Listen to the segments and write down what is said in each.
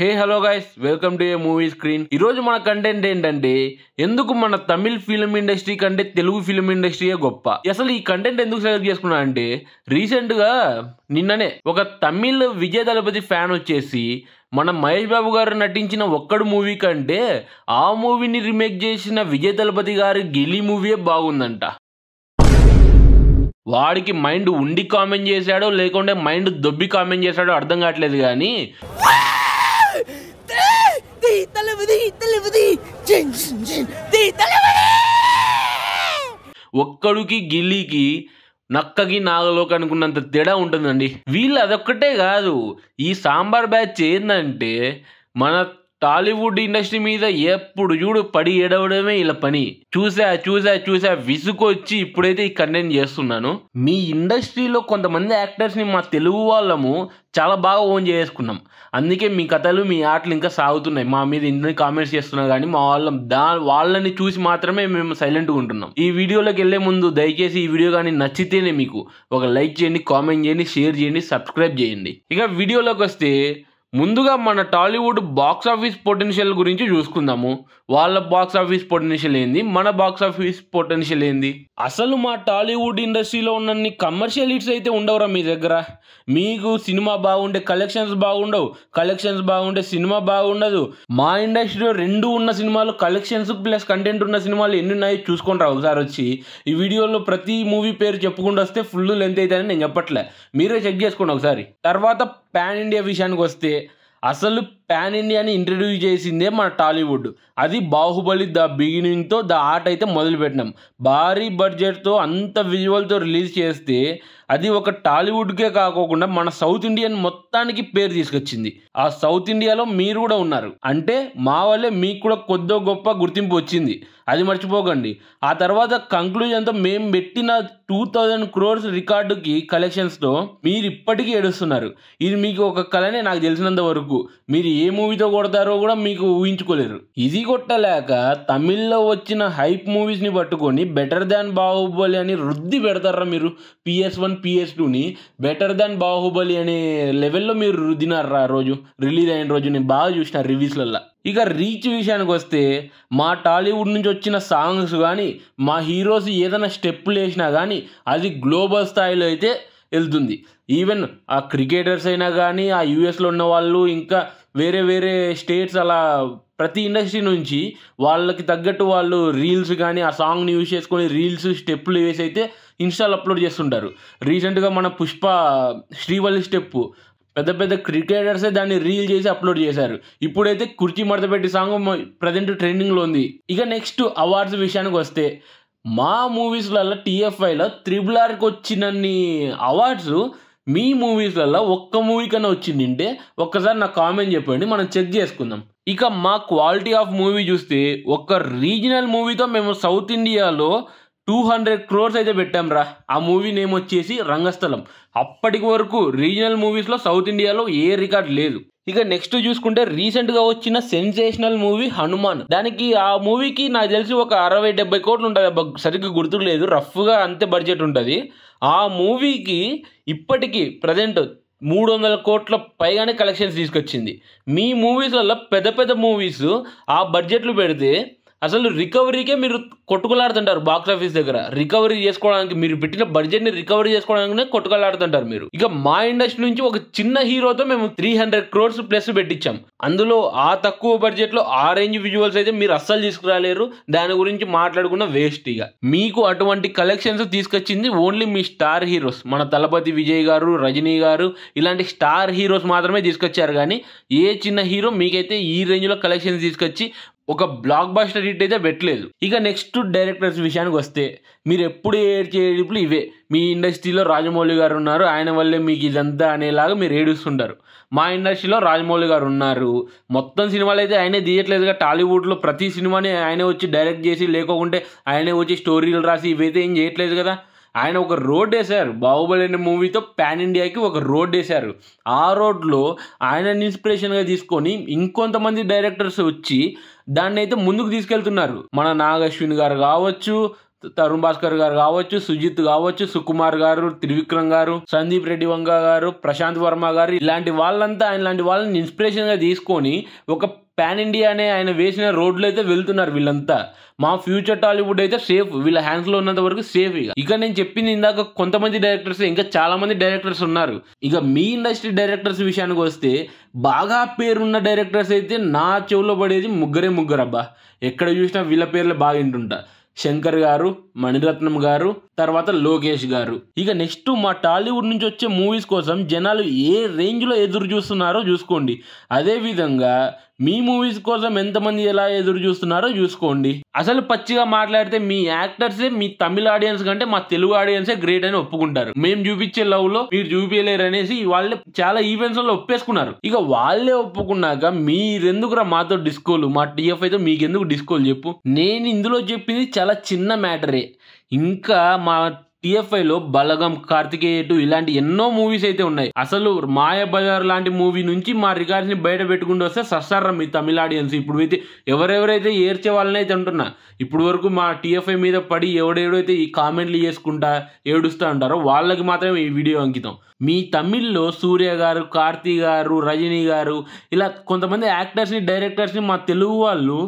Hey hello guys, welcome to A movie screen. ఈరోజు మన content ఏంటంటే, ఎందుకు మన తమిళ్ ఫిల్మ్ ఇండస్ట్రీ కంటే తెలుగు ఫిల్మ్ ఇండస్ట్రీయే గొప్ప. అసలు ఈ కంటెంట్ ఎందుకు సెలెక్ట్ చేసుకున్నా అంటే, రీసెంట్గా నిన్ననే ఒక తమిళ్ విజయ్ దళపతి ఫ్యాన్ వచ్చేసి మన మహేష్ బాబు గారు నటించిన ఒక్కడు మూవీ కంటే ఆ మూవీని రీమేక్ చేసిన విజయ్ దళపతి గారి గిల్లీ మూవీయే బాగుందంట. వాడికి మైండ్ ఉండి కామెంట్ చేశాడో లేకుంటే మైండ్ దొబ్బి కామెంట్ చేశాడో అర్థం కావట్లేదు. కానీ ఒక్కడికి గిల్లీకి నక్కకి నాగలోకి అనుకున్నంత తేడా ఉంటుందండి. వీళ్ళు అదొక్కటే కాదు, ఈ సాంబార్ బ్యాచ్ ఏంటంటే మన టాలీవుడ్ ఇండస్ట్రీ మీద ఎప్పుడు చూడు పడి ఏడవడమే ఇలా పని. చూసా విసుకొచ్చి ఇప్పుడైతే ఈ కంటెంట్ చేస్తున్నాను. మీ ఇండస్ట్రీలో కొంతమంది యాక్టర్స్ని మా తెలుగు వాళ్ళము చాలా బాగా ఓన్ చేసుకున్నాం. అందుకే మీ కథలు మీ ఆటలు ఇంకా సాగుతున్నాయి. మా మీద ఇన్ని కామెంట్స్ చేస్తున్నా కానీ మా వాళ్ళని చూసి మాత్రమే మేము సైలెంట్గా ఉంటున్నాం. ఈ వీడియోలోకి వెళ్ళే ముందు దయచేసి ఈ వీడియో కానీ నచ్చితేనే మీకు ఒక లైక్ చేయండి, కామెంట్ చేయండి, షేర్ చేయండి, సబ్స్క్రైబ్ చేయండి. ఇక వీడియోలోకి వస్తే ముందుగా మన టాలీవుడ్ బాక్స్ ఆఫీస్ పొటెన్షియల్ గురించి చూసుకుందాము. వాళ్ళ బాక్స్ ఆఫీస్ పొటెన్షియల్ ఏంది, మన బాక్స్ ఆఫీస్ పొటెన్షియల్ ఏంది. అసలు మా టాలీవుడ్ ఇండస్ట్రీలో ఉన్నన్ని కమర్షియల్ హిట్స్ అయితే ఉండవురా మీ దగ్గర. మీకు సినిమా బాగుంటే కలెక్షన్స్ బాగుండవు, కలెక్షన్స్ బాగుంటే సినిమా బాగుండదు. మా ఇండస్ట్రీలో రెండు ఉన్న సినిమాలు, కలెక్షన్స్ ప్లస్ కంటెంట్ ఉన్న సినిమాలు ఎన్ని ఉన్నాయో చూసుకుంటారా ఒకసారి వచ్చి. ఈ వీడియోలో ప్రతి మూవీ పేరు చెప్పుకుంటూ వస్తే ఫుల్ లెంత్ అవుతుందని నేను చెప్పట్లే, మీరే చెక్ చేసుకోండి ఒకసారి. తర్వాత పాన్ ఇండియా విషయానికి వస్తే, అసలు పాన్ ఇండియాని ఇంట్రడ్యూస్ చేసిందే మన టాలీవుడ్. అది బాహుబలి ద బిగినింగ్తో ద ఆర్ట్ అయితే మొదలుపెట్టినాం. భారీ బడ్జెట్తో అంత విజువల్తో రిలీజ్ చేస్తే అది ఒక టాలీవుడ్కే కాకోకుండా మన సౌత్ ఇండియన్ మొత్తానికి పేరు తీసుకొచ్చింది. ఆ సౌత్ ఇండియాలో మీరు కూడా ఉన్నారు అంటే మా వల్లే మీకు కూడా కొద్దో గొప్ప గుర్తింపు వచ్చింది, అది మర్చిపోకండి. ఆ తర్వాత కంక్లూజన్తో మేము పెట్టిన 2000 crores రికార్డుకి కలెక్షన్స్తో మీరు ఇప్పటికీ ఏడుస్తున్నారు. ఇది మీకు ఒక కళనే నాకు తెలిసినంత వరకు. మీరు ఏ మూవీతో కొడతారో కూడా మీకు ఊహించుకోలేరు. ఇది కొట్టలేక తమిళ్లో వచ్చిన హైప్ మూవీస్ని పట్టుకొని బెటర్ దాన్ బాహుబలి అని రుద్ది పెడతారా మీరు. PS1 PS2ని బెటర్ దాన్ బాహుబలి అనే లెవెల్లో మీరు రుద్దినారా ఆ రోజు రిలీజ్ అయిన రోజు. నేను బాగా చూసిన రివ్యూస్లలో. ఇక రీచ్ విషయానికి వస్తే, మా టాలీవుడ్ నుంచి వచ్చిన సాంగ్స్ కానీ మా హీరోస్ ఏదైనా స్టెప్పులు వేసినా కానీ అది గ్లోబల్ స్థాయిలో అయితే వెళ్తుంది. ఈవెన్ ఆ క్రికెటర్స్ అయినా కానీ, ఆ యూఎస్లో ఉన్న వాళ్ళు, ఇంకా వేరే వేరే స్టేట్స్, అలా ప్రతి ఇండస్ట్రీ నుంచి వాళ్ళకి తగ్గట్టు వాళ్ళు రీల్స్ కానీ ఆ సాంగ్ని యూజ్ చేసుకొని రీల్స్ స్టెప్పులు వేసి అయితే ఇన్స్టాలో అప్లోడ్ చేస్తుంటారు. రీసెంట్గా మన పుష్ప శ్రీవల్లి స్టెప్పు పెద్ద పెద్ద క్రికెటర్సే దాన్ని రీల్ చేసి అప్లోడ్ చేశారు. ఇప్పుడైతే కుర్చీ మడత పెట్టి సాంగ్ ప్రజెంట్ ట్రెండింగ్లో ఉంది. ఇక నెక్స్ట్ అవార్డ్స్ విషయానికి వస్తే, మా మూవీస్లలో TFIలో RRRకి వచ్చినన్ని అవార్డ్స్ మీ మూవీస్లలో ఒక్క మూవీ కన్నా వచ్చింది అంటే ఒక్కసారి నాకు కామెంట్ చెప్పండి, మనం చెక్ చేసుకుందాం. ఇక మా క్వాలిటీ ఆఫ్ మూవీ చూస్తే, ఒక్క రీజనల్ మూవీతో మేము సౌత్ ఇండియాలో 200 crores అయితే పెట్టాంరా. ఆ మూవీ నేమ్ వచ్చేసి రంగస్థలం. అప్పటికి వరకు రీజనల్ మూవీస్లో సౌత్ ఇండియాలో ఏ రికార్డ్ లేదు. ఇక నెక్స్ట్ చూసుకుంటే, రీసెంట్గా వచ్చిన సెన్సేషనల్ మూవీ హనుమాన్. దానికి ఆ మూవీకి నాకు తెలిసి ఒక 60-70 కోట్లు ఉంటుంది, సరిగ్గా గుర్తులేదు, రఫ్గా అంతే బడ్జెట్ ఉంటుంది. ఆ మూవీకి ఇప్పటికీ ప్రజెంట్ 300 కోట్ల పైగానే కలెక్షన్స్ తీసుకొచ్చింది. మీ మూవీస్లలో పెద్ద పెద్ద మూవీస్ ఆ బడ్జెట్లు పెడితే అసలు రికవరీకే మీరు కొట్టుకులాడుతుంటారు బాక్స్ ఆఫీస్ దగ్గర. రికవరీ చేసుకోవడానికి, మీరు పెట్టిన బడ్జెట్ని రికవరీ చేసుకోవడానికే కొట్టుకులాడుతుంటారు మీరు. ఇక మా ఇండస్ట్రీ నుంచి ఒక చిన్న హీరోతో మేము 300 crores ప్లస్ పెట్టించాం. అందులో ఆ తక్కువ బడ్జెట్లో ఆ రేంజ్ విజువల్స్ అయితే మీరు అస్సలు తీసుకురాలేరు. దాని గురించి మాట్లాడుకున్న వేస్ట్. ఇక మీకు అటువంటి కలెక్షన్స్ తీసుకొచ్చింది ఓన్లీ మీ స్టార్ హీరోస్. మన తలపతి విజయ్ గారు, రజనీ గారు ఇలాంటి స్టార్ హీరోస్ మాత్రమే తీసుకొచ్చారు. కానీ ఏ చిన్న హీరో మీకైతే ఈ రేంజ్లో కలెక్షన్స్ తీసుకొచ్చి ఒక బ్లాక్ బస్టర్ హిట్ అయితే పెట్టలేదు. ఇక నెక్స్ట్ డైరెక్టర్స్ విషయానికి వస్తే, మీరు ఎప్పుడు ఏడ్చేడుపులు ఇవే. మీ ఇండస్ట్రీలో రాజమౌళి గారు ఉన్నారు, ఆయన వల్లే మీకు ఇదంతా అనేలాగా మీరు ఏడుస్తుంటారు. మా ఇండస్ట్రీలో రాజమౌళి గారు ఉన్నారు, మొత్తం సినిమాలు అయితే ఆయనే తీయట్లేదుగా. టాలీవుడ్లో ప్రతి సినిమాని ఆయనే వచ్చి డైరెక్ట్ చేసి, లేకుంటే ఆయనే వచ్చి స్టోరీలు రాసి ఇవైతే ఏం చేయట్లేదు కదా. ఆయన ఒక రోడ్ వేశారు. బాహుబలి అనే మూవీతో పాన్ ఇండియాకి ఒక రోడ్ వేశారు. ఆ రోడ్లో ఆయన ఇన్స్పిరేషన్గా తీసుకొని ఇంకొంతమంది డైరెక్టర్స్ వచ్చి దాన్ని అయితే ముందుకు తీసుకెళ్తున్నారు. మన నాగశ్విన్ గారు కావచ్చు, తరుణ్ భాస్కర్ గారు కావచ్చు, సుజిత్ కావచ్చు, సుకుమార్ గారు, త్రివిక్రమ్ గారు, సందీప్ రెడ్డి వంగ గారు, ప్రశాంత్ వర్మ గారు, ఇలాంటి వాళ్ళంతా ఇలాంటి వాళ్ళని ఇన్స్పిరేషన్ గా తీసుకొని ఒక పాన్ ఇండియా అనే ఆయన వేసిన రోడ్లు అయితే వెళ్తున్నారు వీళ్ళంతా. మా ఫ్యూచర్ టాలీవుడ్ అయితే సేఫ్, వీళ్ళ హ్యాండ్స్ లో ఉన్నంత వరకు సేఫ్. ఇక నేను చెప్పింది ఇందాక కొంతమంది డైరెక్టర్స్, ఇంకా చాలా మంది డైరెక్టర్స్ ఉన్నారు. ఇక మీ ఇండస్ట్రీ డైరెక్టర్స్ విషయానికి వస్తే బాగా పేరున్న డైరెక్టర్స్ అయితే నా చెవులో పడేది ముగ్గురు అబ్బా. ఎక్కడ చూసినా వీళ్ళ పేర్లు బాగా వింటుంటా. శంకర్ గారు, మణిరత్నం గారు, తర్వాత లోకేష్ గారు. ఇక నెక్స్ట్ మా టాలీవుడ్ నుంచి వచ్చే మూవీస్ కోసం జనాలు ఏ రేంజ్లో ఎదురు చూస్తున్నారో చూసుకోండి. అదే విధంగా మీ మూవీస్ కోసం ఎంతమంది ఎలా ఎదురు చూస్తున్నారో చూసుకోండి. అసలు పచ్చిగా మాట్లాడితే మీ యాక్టర్సే మీ తమిళ ఆడియన్స్ కంటే మా తెలుగు ఆడియన్సే గ్రేట్ అని ఒప్పుకుంటారు. మేము చూపించే లవ్ లో మీరు చూపించలేరు అనేసి వాళ్ళే చాలా ఈవెంట్స్ లో ఒప్పేసుకున్నారు. ఇక వాళ్ళే ఒప్పుకున్నాక మీరెందుకురా మాతో డిస్కోలు, మా టీఎఫ్ఐతో మీకెందుకు డిస్కోలు చెప్పు. నేను ఇందులో చెప్పింది చాలా చిన్న మ్యాటరే. ఇంకా మా టీఎఫ్ఐలో బలగం, కార్తికేయ 2 ఇలాంటి ఎన్నో మూవీస్ అయితే ఉన్నాయి. అసలు మాయాబజార్ లాంటి మూవీ నుంచి మా రికార్డ్స్ ని బయట పెట్టుకుంటూ వస్తే సస్తారా మీ తమిళ ఆడియన్స్. ఇప్పుడు అయితే ఎవరెవరైతే ఏడ్చే వాళ్ళని అయితే అంటున్నా, ఇప్పుడు వరకు మా టీఎఫ్ఐ మీద పడి ఎవడెవడైతే ఈ కామెంట్లు చేసుకుంటా ఏడుస్తూ ఉంటారో వాళ్ళకి మాత్రమే ఈ వీడియో అంకితం. మీ తమిళ్లో సూర్య గారు, కార్తీ గారు, రజనీ గారు, ఇలా కొంతమంది యాక్టర్స్ని, డైరెక్టర్స్ని మా తెలుగు వాళ్ళు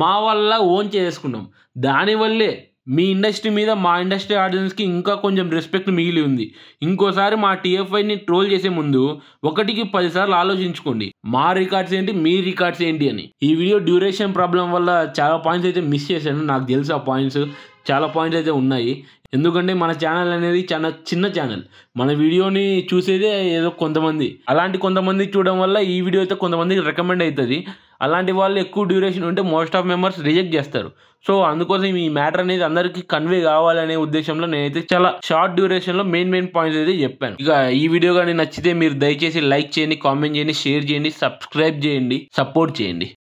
మా వల్ల ఓన్ చేసుకున్నాం. దానివల్లే మీ ఇండస్ట్రీ మీద మా ఇండస్ట్రీ ఆడియన్స్కి ఇంకా కొంచెం రెస్పెక్ట్ మిగిలి ఉంది. ఇంకోసారి మా టీఎఫ్ఐని ట్రోల్ చేసే ముందు 1కి 10 సార్లు ఆలోచించుకోండి, మా రికార్డ్స్ ఏంటి, మీ రికార్డ్స్ ఏంటి అని. ఈ వీడియో డ్యూరేషన్ ప్రాబ్లం వల్ల చాలా పాయింట్స్ అయితే మిస్ చేశాను. నాకు తెలుసు ఆ పాయింట్స్, చాలా పాయింట్స్ అయితే ఉన్నాయి. ఎందుకంటే మన ఛానల్ అనేది చాలా చిన్న ఛానల్. మన వీడియోని చూసేదే ఏదో కొంతమంది, అలాంటి కొంతమంది చూడడం వల్ల ఈ వీడియో అయితే కొంతమందికి రికమెండ్ అవుతుంది. అలాంటి వాళ్ళు ఎక్కువ డ్యూరేషన్ ఉంటే మోస్ట్ ఆఫ్ మెంబర్స్ రిజెక్ట్ చేస్తారు. సో అందుకోసం ఈ మ్యాటర్ అనేది అందరికీ కన్వే కావాలనే ఉద్దేశంలో నేనైతే చాలా షార్ట్ డ్యూరేషన్లో మెయిన్ పాయింట్స్ అయితే చెప్పాను. ఇక ఈ వీడియో కానీ నచ్చితే మీరు దయచేసి లైక్ చేయండి, కామెంట్ చేయండి, షేర్ చేయండి, సబ్స్క్రైబ్ చేయండి, సపోర్ట్ చేయండి.